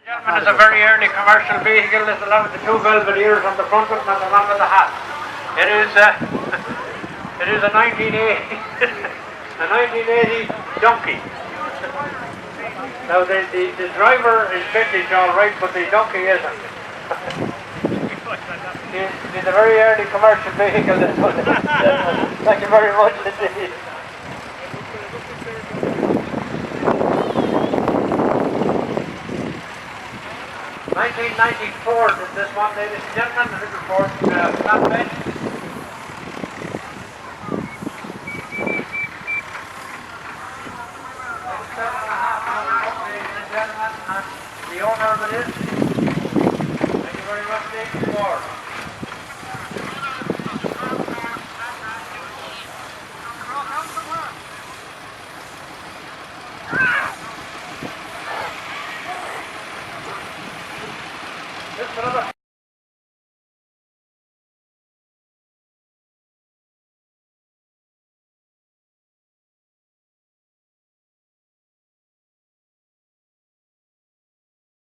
Gentlemen, it's a very early commercial vehicle. There's a lot of the two Belvederes on the front of it and the one with the hat. It is a 1980 a 1980 donkey. Now the driver is vintage all right, but the donkey isn't. It's a very early commercial vehicle. This one. Thank you very much indeed. 1994 is this one, ladies and gentlemen, the Ford flatbed.